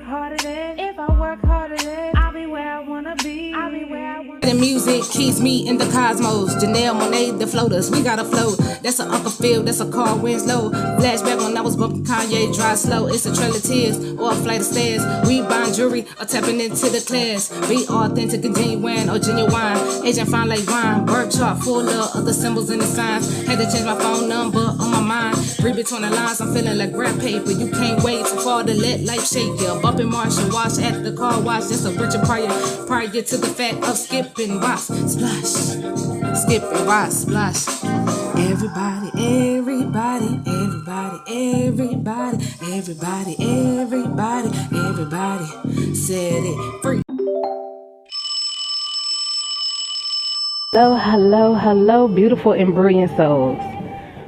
hard at it, if I work hard at it, I'll be where I wanna be. I'll be where I wanna be. The music keeps me in the cosmos. Janelle Monáe, the floaters, we got a float. That's an Uncle Phil, that's a Carl Winslow. Flashback when I was bumping Kanye, dry slow. It's a trail of tears or a flight of stairs. We buying jewelry or tapping into the class. Be authentic and genuine or genuine. Agent fine like wine. Birth chart full of other symbols and the signs. Had to change my phone number on my mind. Read between the lines, I'm feeling like grab paper. You can't wait to fall to let life shake you. Bumping Martian wash at the car wash. That's a richer prior to the fact of skipping watch. Splash. Skipping watch. Splash. Everybody, everybody, everybody, everybody, everybody, everybody, everybody, set it free. Hello, hello, hello, beautiful and brilliant souls.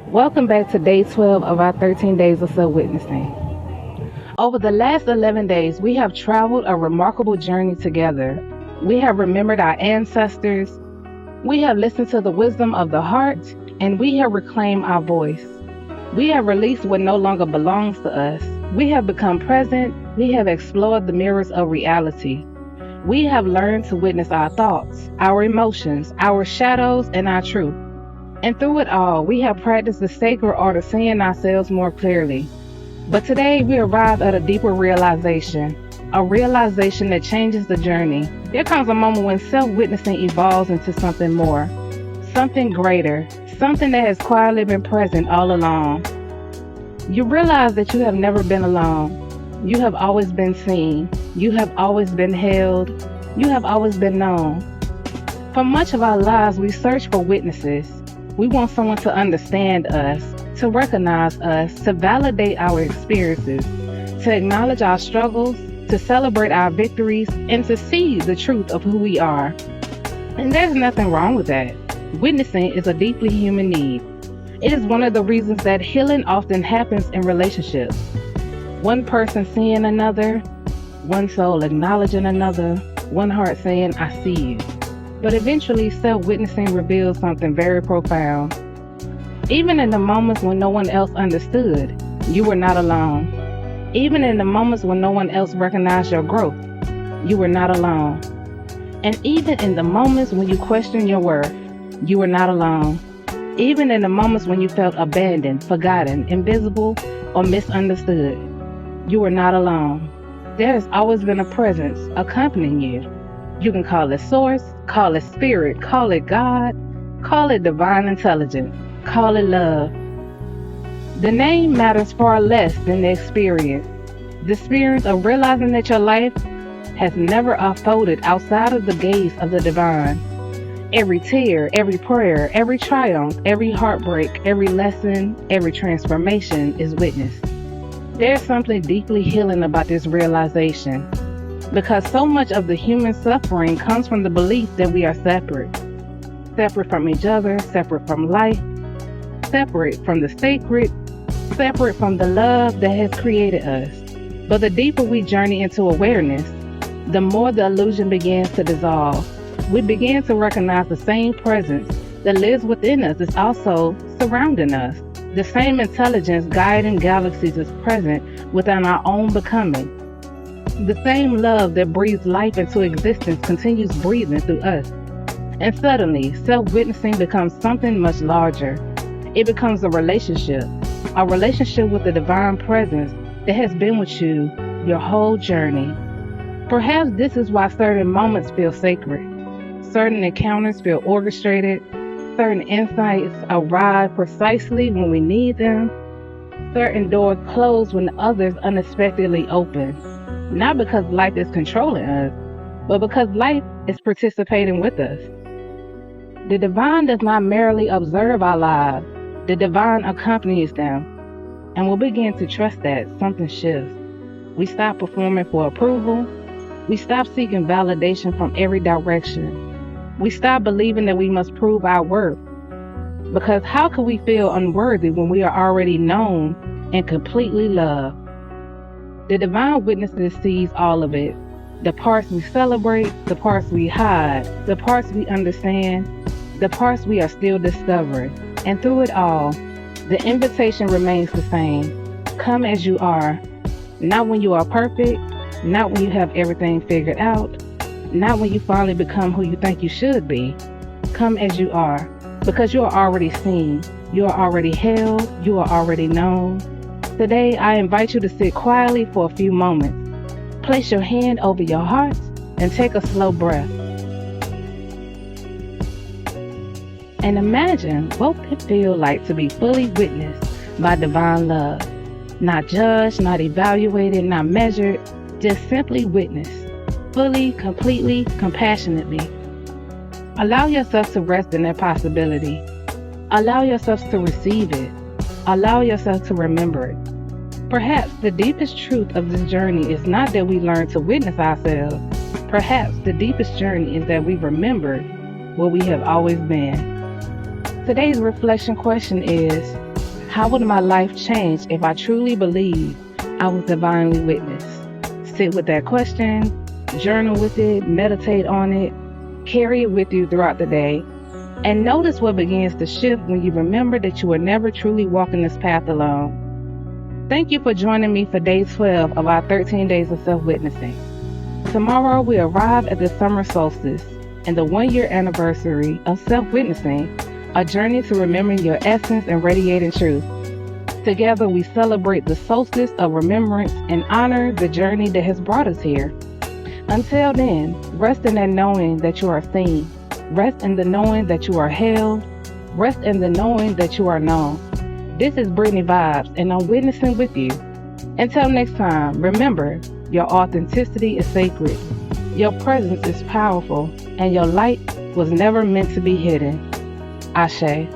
Welcome back to day 12 of our 13 days of self-witnessing. Over the last 11 days, we have traveled a remarkable journey together. We have remembered our ancestors. We have listened to the wisdom of the heart, and we have reclaimed our voice. We have released what no longer belongs to us. We have become present. We have explored the mirrors of reality. We have learned to witness our thoughts, our emotions, our shadows, and our truth. And through it all, we have practiced the sacred art of seeing ourselves more clearly. But today, we arrive at a deeper realization, a realization that changes the journey. There comes a moment when self-witnessing evolves into something more, something greater, something that has quietly been present all along. You realize that you have never been alone. You have always been seen. You have always been held. You have always been known. For much of our lives, we search for witnesses. We want someone to understand us, to recognize us, to validate our experiences, to acknowledge our struggles, to celebrate our victories, and to see the truth of who we are. And there's nothing wrong with that. Witnessing is a deeply human need. It is one of the reasons that healing often happens in relationships. One person seeing another, one soul acknowledging another, one heart saying, I see you. But eventually, self-witnessing reveals something very profound. Even in the moments when no one else understood, you were not alone. Even in the moments when no one else recognized your growth, you were not alone. And even in the moments when you questioned your worth, you were not alone. Even in the moments when you felt abandoned, forgotten, invisible, or misunderstood, you were not alone. There has always been a presence accompanying you. You can call it source, call it spirit, call it God, call it divine intelligence, call it love. The name matters far less than the experience. The experience of realizing that your life has never unfolded outside of the gaze of the divine. Every tear, every prayer, every triumph, every heartbreak, every lesson, every transformation is witnessed. There's something deeply healing about this realization, because so much of the human suffering comes from the belief that we are separate. Separate from each other, separate from life, separate from the sacred, separate from the love that has created us. But the deeper we journey into awareness, the more the illusion begins to dissolve. We begin to recognize the same presence that lives within us is also surrounding us. The same intelligence guiding galaxies is present within our own becoming. The same love that breathes life into existence continues breathing through us. And suddenly, self-witnessing becomes something much larger. It becomes a relationship with the divine presence that has been with you your whole journey. Perhaps this is why certain moments feel sacred. Certain encounters feel orchestrated. Certain insights arrive precisely when we need them. Certain doors close when others unexpectedly open. Not because life is controlling us, but because life is participating with us. The divine does not merely observe our lives. The divine accompanies them. And we'll begin to trust that something shifts. We stop performing for approval. We stop seeking validation from every direction. We stop believing that we must prove our worth. Because how could we feel unworthy when we are already known and completely loved? The divine witnesses sees all of it. The parts we celebrate, the parts we hide, the parts we understand, the parts we are still discovering. And through it all, the invitation remains the same. Come as you are. Not when you are perfect, not when you have everything figured out, not when you finally become who you think you should be. Come as you are, because you are already seen, you are already held, you are already known. Today, I invite you to sit quietly for a few moments. Place your hand over your heart and take a slow breath. And imagine what it feels like to be fully witnessed by divine love. Not judged, not evaluated, not measured, just simply witnessed. Fully, completely, compassionately. Allow yourself to rest in that possibility. Allow yourself to receive it. Allow yourself to remember it. Perhaps the deepest truth of this journey is not that we learn to witness ourselves. Perhaps the deepest journey is that we remembered what we have always been. Today's reflection question is, how would my life change if I truly believed I was divinely witnessed? Sit with that question, journal with it, meditate on it, carry it with you throughout the day, and notice what begins to shift when you remember that you were never truly walking this path alone. Thank you for joining me for day 12 of our 13 days of self-witnessing. Tomorrow we arrive at the summer solstice and the 1-year anniversary of self-witnessing, a journey to remembering your essence and radiating truth. Together we celebrate the solstice of remembrance and honor the journey that has brought us here. Until then, rest in that knowing that you are seen. Rest in the knowing that you are held. Rest in the knowing that you are known. This is Brittany Vibez, and I'm witnessing with you. Until next time, remember, your authenticity is sacred. Your presence is powerful, and your light was never meant to be hidden. Ashe.